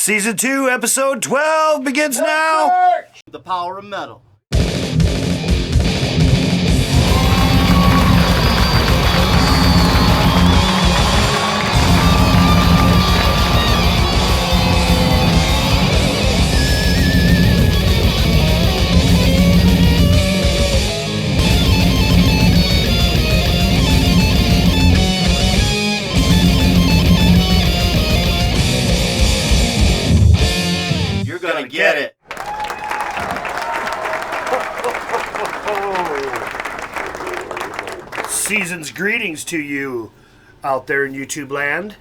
Season 2, Episode 12 begins now! The power of metal. You're gonna get it. Season's greetings to you out there in YouTube land.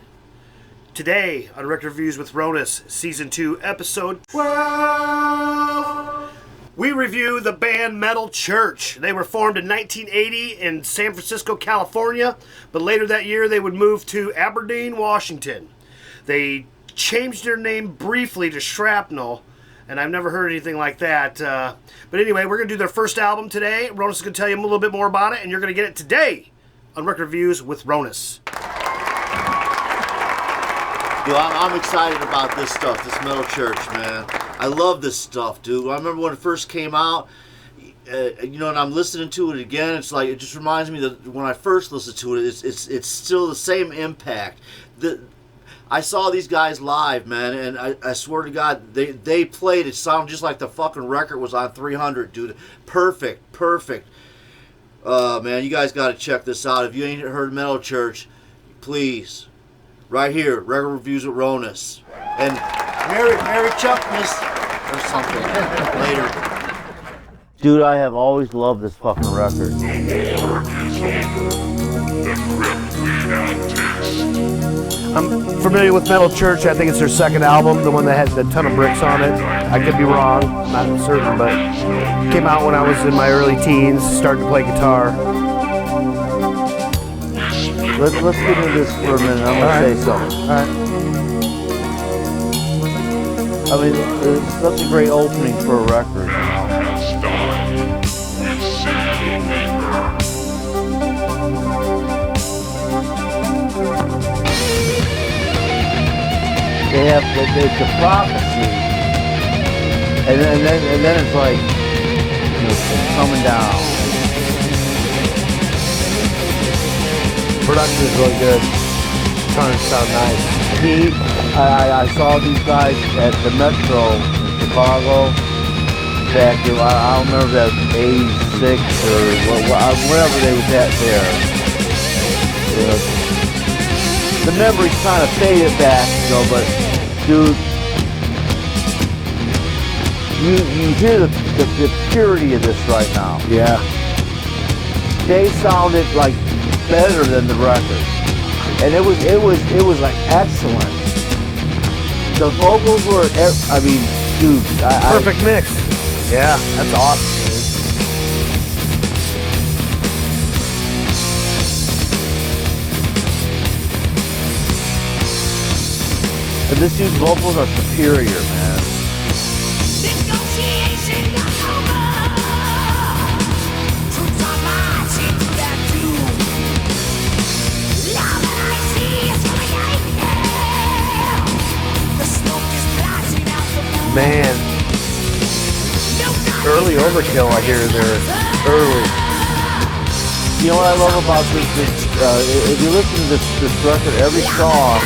Today on Record Reviews with Ronus, Season 2, Episode 12, we review the band Metal Church. They were formed in 1980 in San Francisco, California, but later that year they would move to Aberdeen, Washington. They changed their name briefly to Shrapnel, and I've never heard anything like that. But anyway, we're going to do their first album today. Ronus is going to tell you a little bit more about it, and you're going to get it today on Record Reviews with Ronus. Dude, I'm excited about this stuff, this Metal Church, man. I love this stuff, dude. I remember when it first came out, and I'm listening to it again. It's like, it just reminds me that when I first listened to it, it's still the same impact. I saw these guys live, man, and I swear to God, they played. It sounded just like the fucking record was on 300, dude. Perfect. Man, you guys got to check this out. If you ain't heard Metal Church, please, right here, Record Reviews with Ronus. And Merry Chuckmas or something later. Dude, I have always loved this fucking record. I'm familiar with Metal Church. I think it's their second album, the one that has a ton of bricks on it. I could be wrong, not certain, but it came out when I was in my early teens, starting to play guitar. Let's get into this for a minute. I'm going to say something. All right. I mean, it's such a great opening for a record, It's a prophecy, and then it's like, coming down. Production is really good. Guitars sound nice. I saw these guys at the Metro in Chicago back in, I don't remember if that was 86 or whatever they was at there. The memories kind of faded back, but dude, you hear the purity of this right now. Yeah. They sounded like better than the record, and it was like excellent. The vocals were, dude, Perfect mix. Yeah, that's awesome. And this dude's vocals are superior, man. Man. Early Overkill, I hear they're early. You know what I love about this if you listen to this record, every song,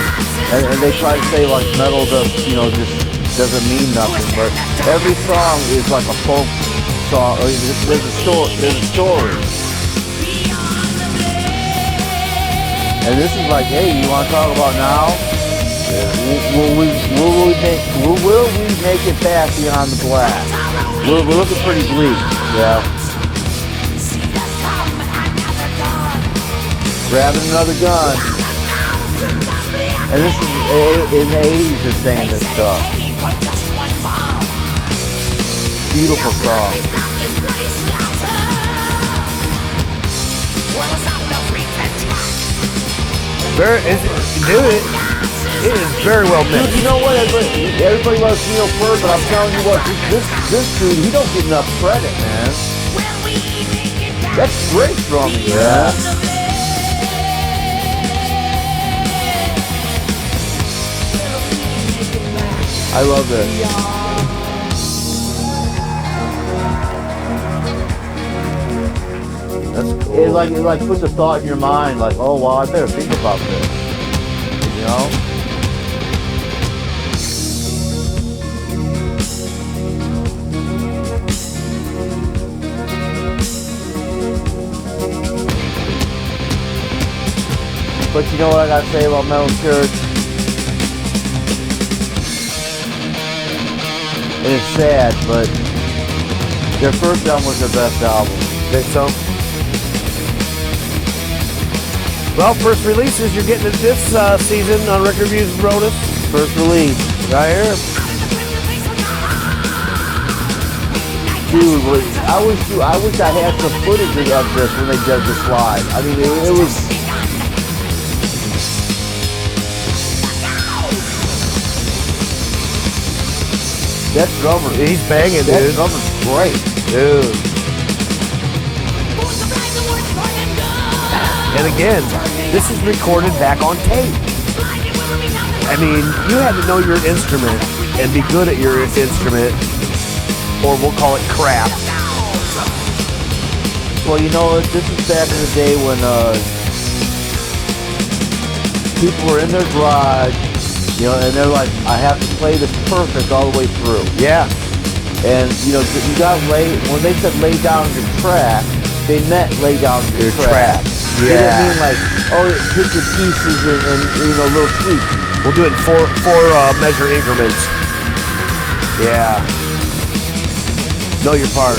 and they try to say like metal just doesn't mean nothing, but every song is like a folk song. There's a story. And this is like, hey, you want to talk about now? Will we make it back beyond the black? We're looking pretty bleak, yeah. Grabbing another gun. And this is in the 80s they're saying this stuff. Beautiful song. It is very well mixed. Dude, you know what? Everybody loves Neil Peart, but I'm telling you what, this dude, he don't get enough credit, man. That's great drumming, man. I love this. It like puts a thought in your mind, like, oh well, I better think about this. You know? But you know what I gotta say about Metal Church? And it's sad, but their first album was their best album. Think so? Well, first releases you're getting this season on Record Reviews wrote us. First release. Right here. Dude, I wish I had some footage of this when they did this live. I mean, it was... That drummer, he's banging, that dude. drummer's great. Dude. And again, this is recorded back on tape. I mean, you had to know your instrument and be good at your instrument, or we'll call it crap. Well, you know, this is back in the day when people were in their garage, you know, and they're like, I have to play this perfect all the way through. Yeah. And, you know, you got when they said lay down your track, they meant lay down your track. Yeah. They didn't mean like, oh, pick your pieces and you know, little tweaks. We'll do it in four measure increments. Yeah. Know your part.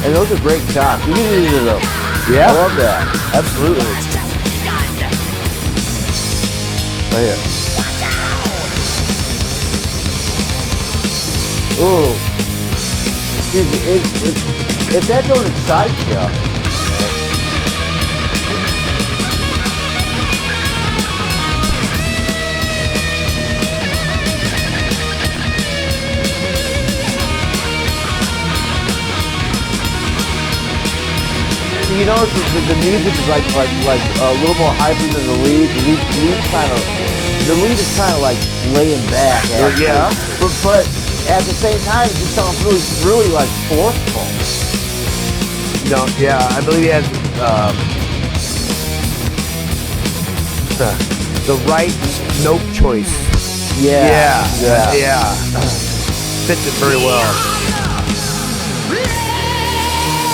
And those are great shots. You can use those. Yeah. I love that. Absolutely. Right here. Ooh. Dude, if that don't excite you, you know, the music is like a little more hyper than the lead. The lead is kind of like laying back. Actually. Yeah. But at the same time, it just sounds really like forceful. No, yeah, I believe he has the right note choice. Yeah. Fits it very well.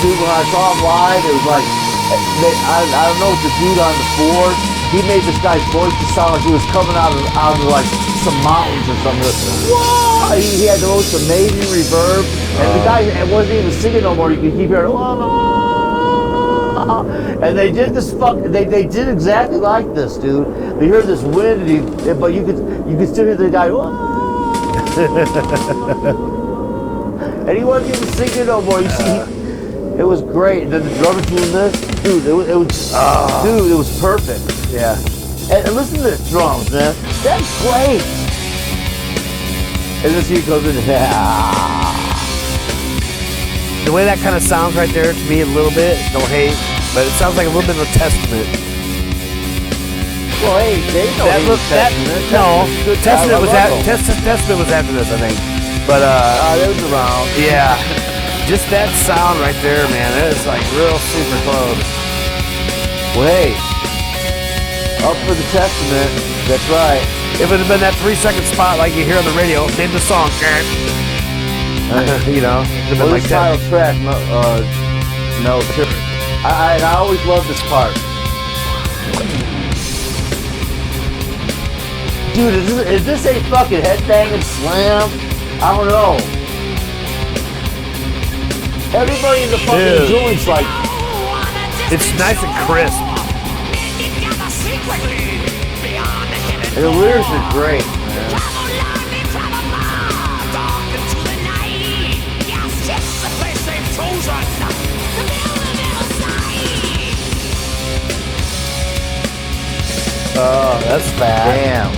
Dude, when I saw him live, it was like, I don't know what the dude on the floor, he made this guy's voice to sound like he was coming out of like some mountains or something. Whoa! He had the most amazing reverb, and the guy wasn't even singing no more. You could keep hearing, and they did this they did exactly like this, dude. You hear this wind, but you could still hear the guy, and he wasn't even singing no more. You see. It was great. And then the drummer doing this, dude. It was perfect. Yeah. And listen to the drums, man. That's great. And this here goes in. The way that kind of sounds right there to me a little bit. Don't hate, but it sounds like a little bit of a Testament. Well, hey, they know Testament. No, Testament was after this, I think. But it was around. Yeah. Just that sound right there, man, that is like real super close. Well, hey, up for the Testament, that's right. If it had been that 3-second spot like you hear on the radio, name the song, you know, it'd have been like that. Title track, no, Church. I always love this part. Dude, is this a fucking headbanging slam? I don't know. Everybody in the fucking joint's like... It's nice and crisp. And the lyrics are great, man. Oh, that's bad. Damn.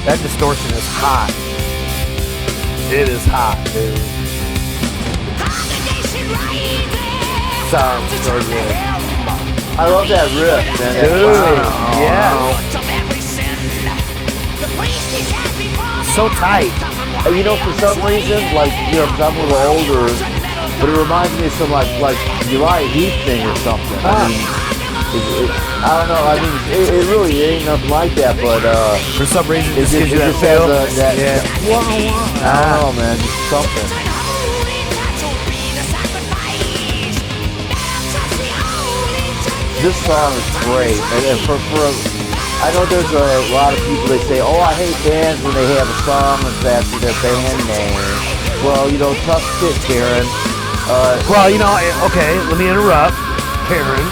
That distortion is hot. It is hot, dude. sound so good. I love that riff, man. Dude, yeah. So tight. You know, for some reason, like, you know, 'cause I'm a little older, but it reminds me of some, like Uriah Heep thing or something. I mean, I don't know. I mean, it really ain't nothing like that, but For some reason, it it gives you that just feel. has that, Yeah. I don't know, man. Just something. This song is great, and for I know there's a lot of people that say, "Oh, I hate bands when they have a song that's their band name." Well, you know, tough shit, Karen. Well, you know, okay, let me interrupt, Karen.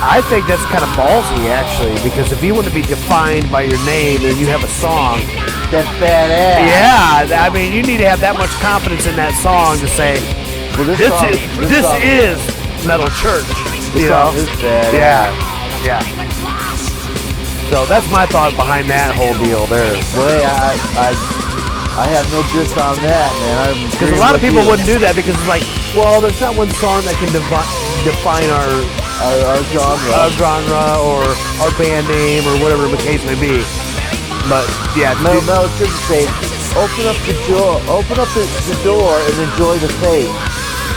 I think that's kind of ballsy, actually, because if you want to be defined by your name and you have a song, That's badass. yeah, I mean, you need to have that much confidence in that song to say, Well, this song, is Metal Church. You know? song is badass. Yeah. So that's my thought behind that whole deal there. Well, hey, I have no diss on that, man. Because a lot of people wouldn't do that because it's like, well, there's not one song that can define our genre or our band name or whatever the case may be. But yeah, Metal Church say, open up the door and enjoy the fate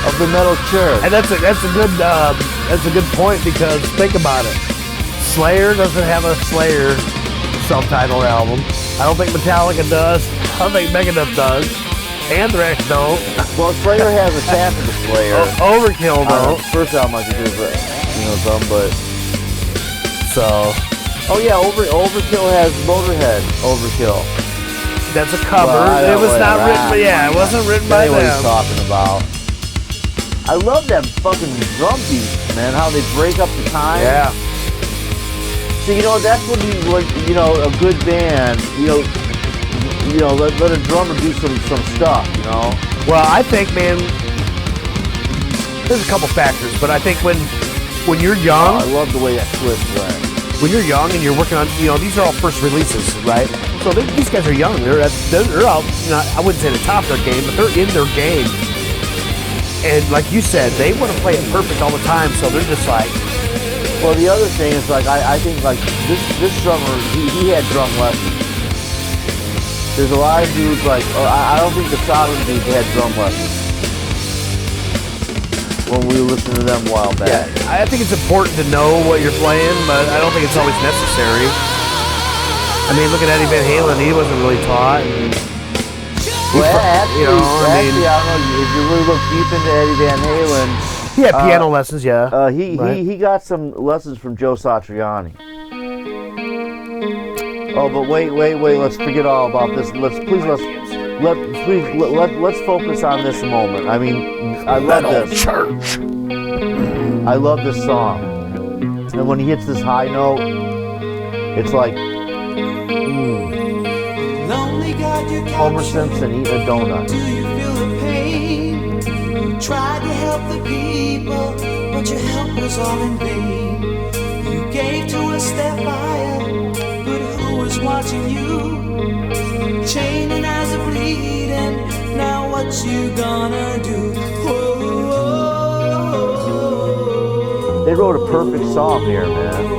of the Metal Church. and that's a good point because think about it. Slayer doesn't have a Slayer self-titled album. I don't think Metallica does. I don't think Megadeth does. Anthrax don't. Well, Slayer has Attack of the Slayer. Overkill though. First album I could do, some, but So oh yeah, Overkill has Motorhead. Overkill. that's a cover. Well, It was not written, but yeah, it wasn't written by What he's them. talking about. I love that fucking drum beat, man. How they break up the time. Yeah. So you know that's when you know a good band. You know, let a drummer do some stuff. You know. Well, I think, man, there's a couple factors, but I think when you're young, I love the way that twist went. when you're young and you're working on, you know, these are all first releases, right? So these guys are young. They're out. You know, I wouldn't say the top of their game, but they're in their game. And like you said, they want to play it perfect all the time. So they're just like, Well, the other thing is like I think like this drummer he had drum lessons. There's a lot of dudes like I don't think the Sodom dudes had drum lessons when we listened to them a while back. yeah, I think it's important to know what you're playing, but I don't think it's always necessary. I mean, look at Eddie Van Halen; he wasn't really taught. Well, actually, you know, I mean, I don't know if you really look deep into Eddie Van Halen. he had piano lessons, yeah. He got some lessons from Joe Satriani. Oh, but wait! Let's forget all about this. Let's focus on this a moment. I mean, I love this. Church. I love this song. And when he hits this high note, it's like Homer Simpson eating a donut. Do you feel the pain? Tried to help the people, but your help was all in vain. You gave to a step higher, but who was watching you? Chaining as a bleeding, now what you gonna do? Whoa. They wrote a perfect song here, man.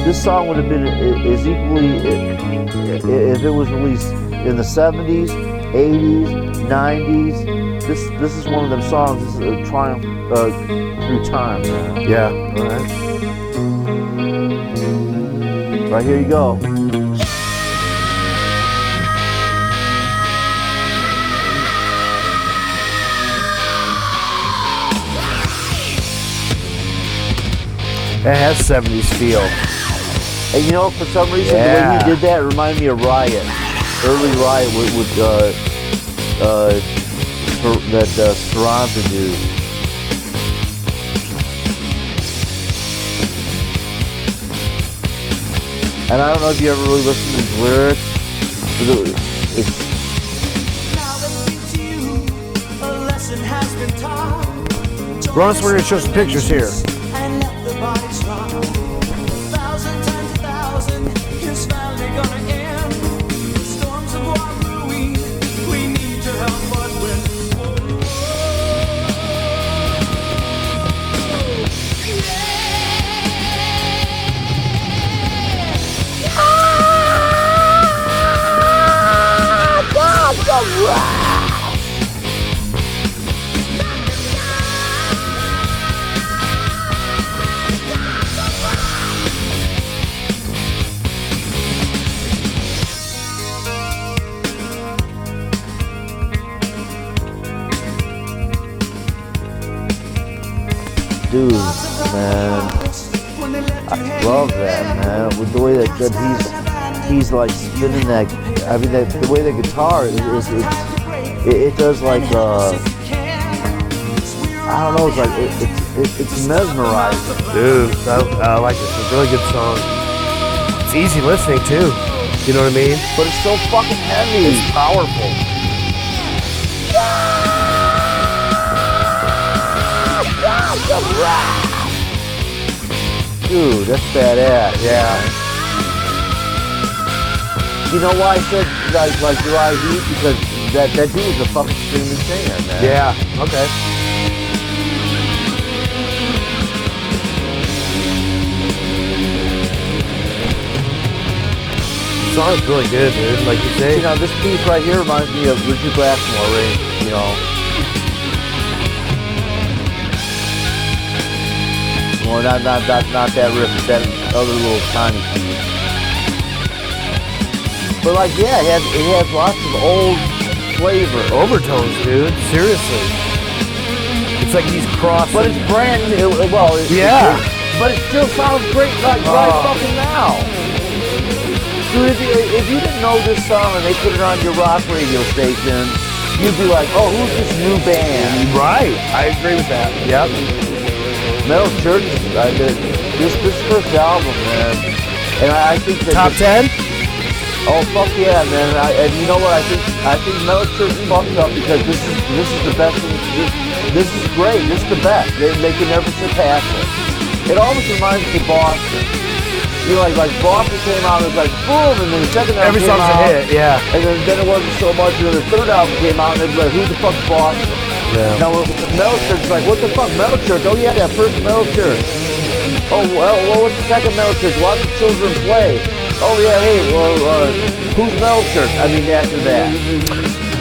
This song would have been as equally, if it was released in the 70s, 80s, 90s. This is one of them songs. This is a triumph through time, man. Yeah. Right, here you go. It has 70s feel. And you know, for some reason, the way he did that reminded me of Riot. Early Riot with that Speranza dude. And I don't know if you ever really listened to his lyrics. Now they teach you a lesson has been taught. Ross, we're gonna show some pictures here. And let the bodies rot. 1,000 times 1,000 is finally gonna end. Storms of war brewing. We need your help, but Dude, man, I love that, man. With the way that he's like spinning that. I mean, the way the guitar it does like I don't know. It's like it's mesmerizing. Dude, I like this. It's a really good song. It's easy listening too. You know what I mean? But it's so fucking heavy. It's powerful. Dude, that's badass. Yeah. You know why I said like July Heat? Because that dude is a fucking screaming singer, man. Yeah. Okay. The song's really good, dude. Like you say. You know, this piece right here reminds me of Richard Blackmore, right? You know. Well, not that riff, but that other little tiny piece. But like, yeah, it has lots of old flavor. Overtones, dude. Seriously. It's like he's crossing. But it's brand new. Yeah. But it still sounds great right fucking now. Dude, if you didn't know this song and they put it on your rock radio station, you'd be like, oh, who's this new band? Right. I agree with that. Yep. Metal Church, this first album, man, and I think that Top 10? Oh fuck yeah, man! And you know what? I think Metal Church fucked up because this is the best. This is great. This is the best. They can never surpass it. It almost reminds me of Boston. You know, like Boston came out, it was like boom, and then the second album Every came song's out, a hit, yeah. And then it wasn't so much, and then the third album came out, and it was like, who the fuck's Boston? Yeah. Now, Metal Church is like, what the fuck, Metal Church? Oh yeah, that first Metal Church. Oh, well, what's the second Metal Church? Watch the children play. Oh yeah, hey, well, who's Metal Church? I mean, after that.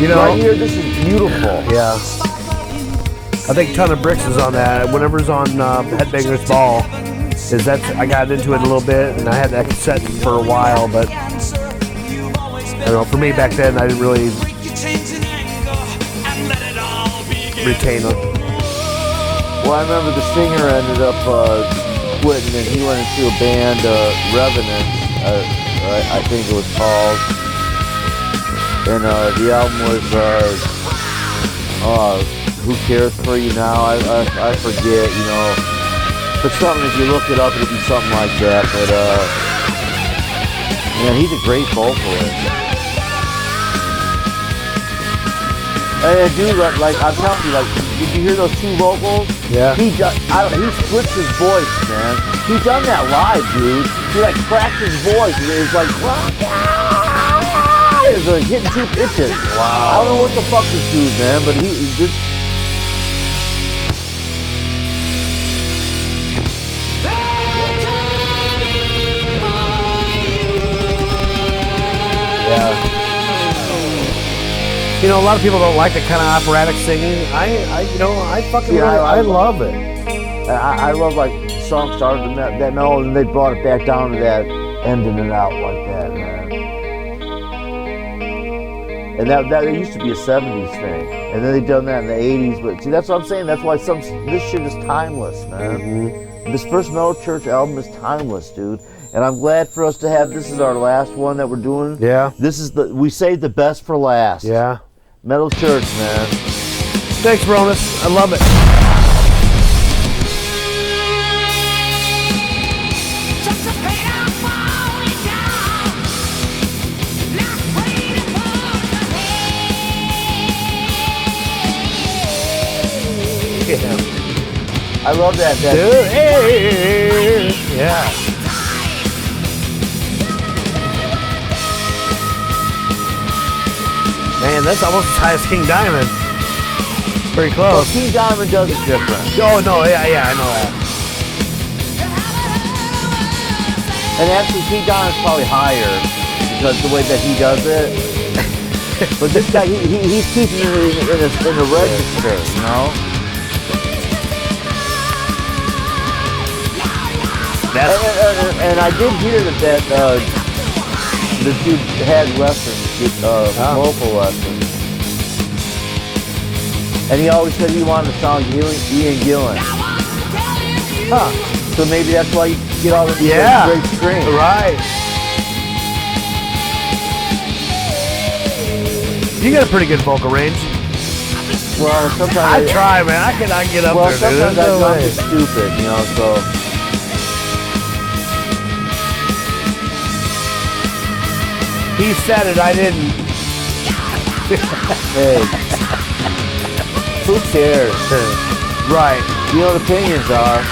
You know, right here, this is beautiful. Yeah. I think Ton of Bricks is on that. Whenever it's on Headbangers Ball, I got into it a little bit, and I had that cassette for a while, but I don't know. For me back then, I didn't really retain it. Well, I remember the singer ended up quitting, and he went into a band, Revenant, I think it was called, and the album was Who Cares For You Now? I forget, you know, but something, if you look it up, it'll be something like that. But man, he's a great vocalist. And dude, like I'm telling you, like, did you hear those two vocals? Yeah. He splits his voice, man. He done that live, dude. He like cracked his voice, and it's like, it's like hitting two pitches. Wow. I don't know what the fuck this dude, man, but he just. Yeah. You know, a lot of people don't like the kind of operatic singing. I fucking I love it. I love like songs started in that melody, and they brought it back down to that, ending it out like that, man. And that it used to be a 70s thing, and then they done that in the 80s. But see, that's what I'm saying. That's why this shit is timeless, man. Mm-hmm. This first Metal Church album is timeless, dude. And I'm glad for us to have this is our last one that we're doing. Yeah. This is we saved the best for last. Yeah. Metal Church, man. Thanks, Bronus. I love it. Yeah. I love that. Dude, hey, yeah. Man, that's almost as high as King Diamond. Pretty Well, close. King Diamond does it different. Oh no, yeah, I know that. And actually, King Diamond's probably higher because the way that he does it. But this guy, he's keeping it in a register, you know? And I did hear that the dude had lessons, vocal lessons. And he always said he wanted to sound Ian Gillan. Huh. So maybe that's why you get all the great screams. Right. You got a pretty good vocal range. Well, sometimes I try, man. I cannot get up there. Sometimes Dude. I'm just stupid, you know. So He said it. I didn't. hey, who cares? Right. You know what opinions are.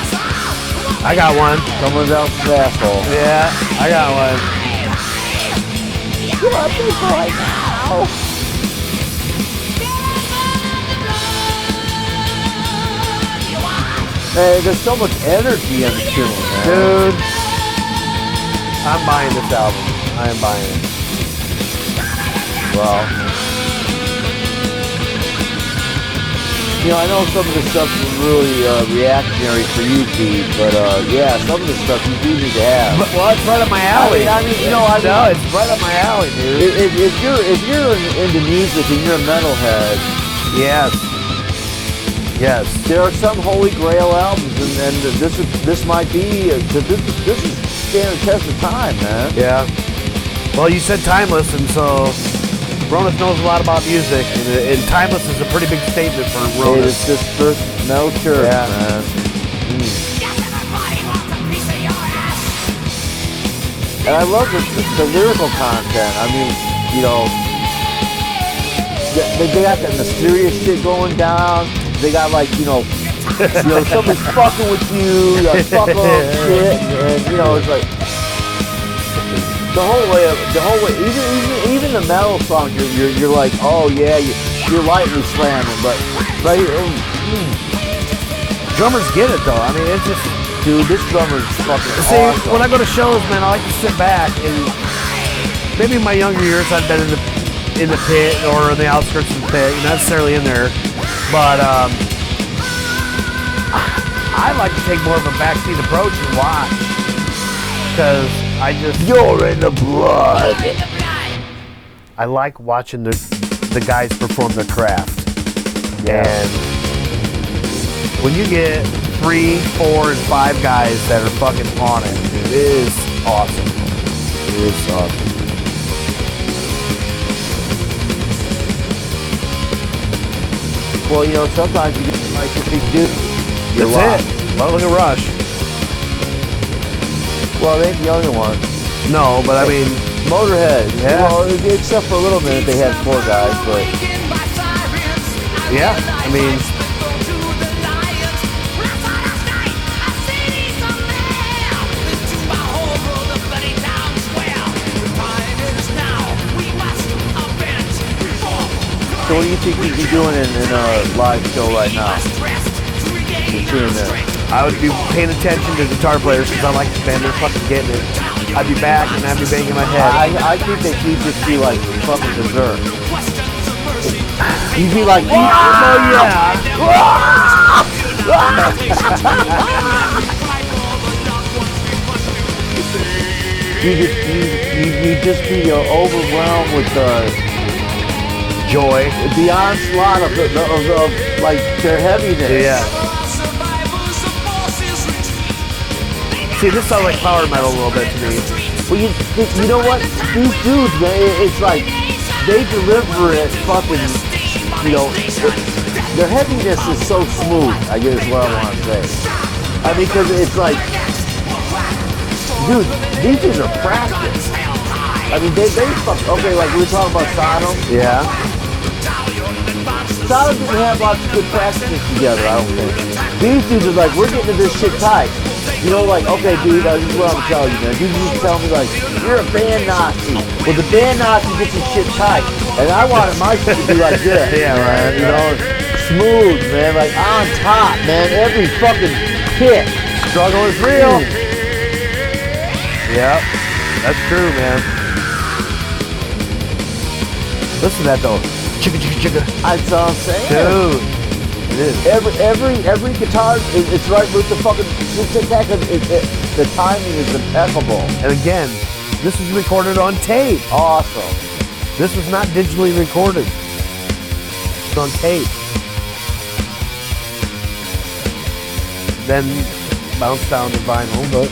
I got one. Someone else's asshole. Yeah, I got one. You want people right now? Hey, there's so much energy in the tune, man. Dude, I'm buying this album. I am buying it. Well, you know, I know some of this stuff is really reactionary for you, Pete, but yeah, some of this stuff you do need to have. Well, it's right up my alley. I mean, you know, no, it's right up my alley, dude. If you're into music and you're a metalhead, Yes. Yes. there are some holy grail albums, and this might be this is standing the test of time, man. Yeah. Well, you said timeless, and so Ronas knows a lot about music, and timeless is a pretty big statement for Hey, Ronas. it's this first metal church, Yeah. man. And I love the lyrical content. I mean, you know, they got that mysterious shit going down. They got like, you know, somebody's fucking with you, fuck up shit, and you know, it's like the whole way, even the metal songs, you're like, oh yeah, you're lightly slamming, but right, Drummers get it, though. I mean, it's just... dude, this drummer's fucking See, awesome. when I go to shows, man, I like to sit back, and maybe in my younger years I've been in the pit or in the outskirts of the pit, not necessarily in there, but I like to take more of a backseat approach and watch, because I just... You're in the blood. I like watching the guys perform their craft. Yeah. And when you get 3, 4, and 5 guys that are fucking on it, it is awesome. It is awesome. Well, you know, sometimes you get like a big dude. You're That's lost. it. Well, look at Rush. Well, they ain't the only one. No, but I mean, Motorhead. Yeah. Well, except for a little minute, they had 4 guys, but yeah, I mean, so what do you think you'd be doing in a live show right now? You're tuning in. I would be paying attention to guitar players because I like the band. They're fucking getting it. I'd be back and I'd be banging my head. I think that you'd just be like fucking dessert. You'd be like, Oh yeah. you'd just be overwhelmed with Joy. the onslaught of like their heaviness. Yeah. See, this sounds like power metal a little bit to me. Well, you know what? These dudes, man, it's like they deliver it fucking, you know, their heaviness is so smooth, I guess is what I want to say. I mean, because it's like, dude, these dudes are practiced. I mean, they fuck, okay, like we were talking about Sodom. Yeah. Sodom didn't have lots of good practices together, I don't think. These dudes are like, we're getting to this shit tight. You know, like, okay, dude, this is what I'm telling you, man. You just tell me, like, you're a band Nazi. Well, the band Nazi gets his shit tight. And I wanted my shit to be like this. Yeah, man. right. You know, smooth, man. Like, on top, man. Every fucking hit. Struggle is real. Yep, that's true, man. Listen to that though. Chicka chicka chicka. That's all I'm saying. Dude. It is. Every guitar, it's right with the fucking, the timing is impeccable. And again, this was recorded on tape. Awesome. This was not digitally recorded. It's on tape. Then bounced down to vinyl, but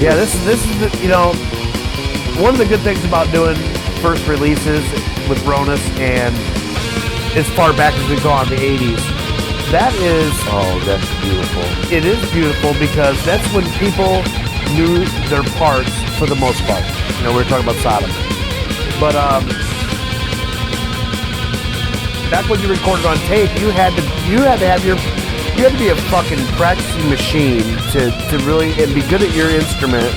yeah, this is the, you know, one of the good things about doing first releases with Ronus and as far back as we go on the 80s. That is, oh, that's beautiful. It is beautiful because that's when people knew their parts for the most part. You know, we were talking about Sodom. But back when you recorded on tape, you had to be a fucking practicing machine to really and be good at your instrument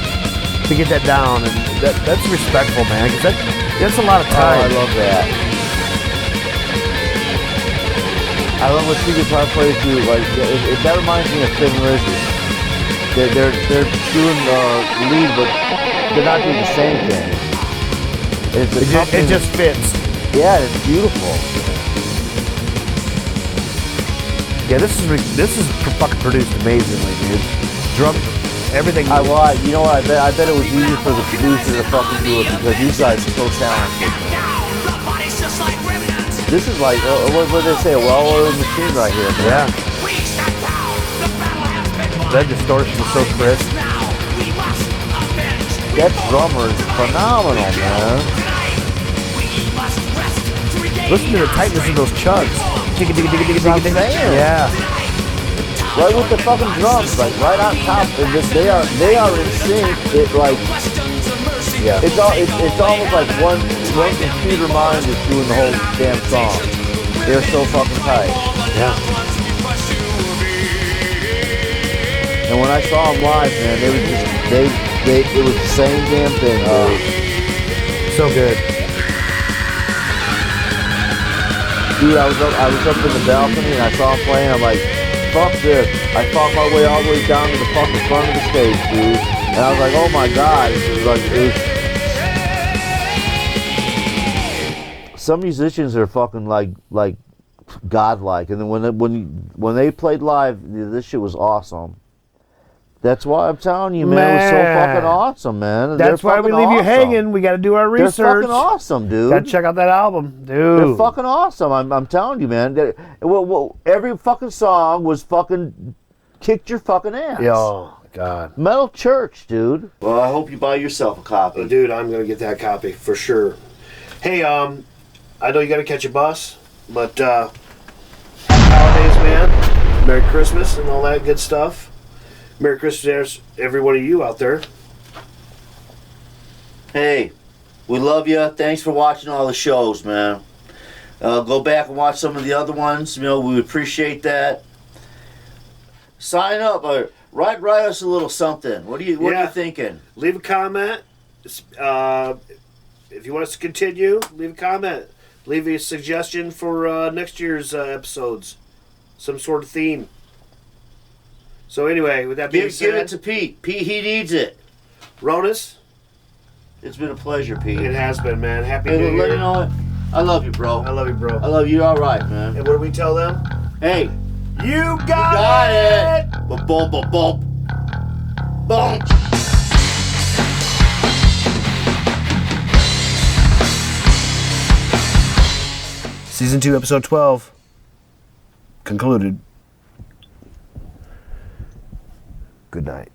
to get that down, and that's respectful, man, because that's a lot of time. Oh, I love that. I love what two guitar players do. Like that reminds me of Thin Lizzy. They're doing lead, but they're not doing the same thing. It just fits. Yeah, it's beautiful. Yeah, this is fucking produced amazingly, dude. Drum, everything. You know what? I bet it was easy for the producer to fucking do it because these guys are so talented. This is like what do they say? A well-oiled machine right here, man. Yeah. That distortion is so crisp. That drummer is phenomenal, man. Listen to the tightness of those chugs. Yeah. Right with the fucking drums, like right on top. They are in sync. It like, yeah. It's almost like one computer mind is doing the whole damn song. They're so fucking tight. Yeah. And when I saw them live, man, it was the same damn thing. So good. Dude, I was up in the balcony and I saw him playing. I'm like, fuck this. I fought my way all the way down to the fucking front of the stage, dude. And I was like, oh my god. Some musicians are fucking like godlike, and then when they played live, this shit was awesome. That's why I'm telling you, man, it was so fucking awesome, man. That's why we leave you hanging. We got to do our research. They're fucking awesome, dude. Got to check out that album, dude. They're fucking awesome. I'm telling you, man. Every fucking song was fucking kicked your fucking ass. Oh, God. Metal Church, dude. Well, I hope you buy yourself a copy. Dude, I'm going to get that copy for sure. Hey, I know you got to catch a bus, but happy holidays, man. Merry Christmas and all that good stuff. Merry Christmas, every one of you out there. Hey, we love you. Thanks for watching all the shows, man. Go back and watch some of the other ones. You know, we appreciate that. Sign up or write us a little something. What are you thinking? Leave a comment. If you want us to continue, leave a comment. Leave a suggestion for next year's episodes. Some sort of theme. So anyway, with that being said, give it to Pete. Pete, he needs it. Ronus, it's been a pleasure, Pete. It has been, man. Happy New Year. You know what? I love you, bro. I love you, bro. I love you. All right, man. And what do we tell them? Hey, you got it. Boom, boom, boom, boom. Season 2, Episode 12. Concluded. Good night.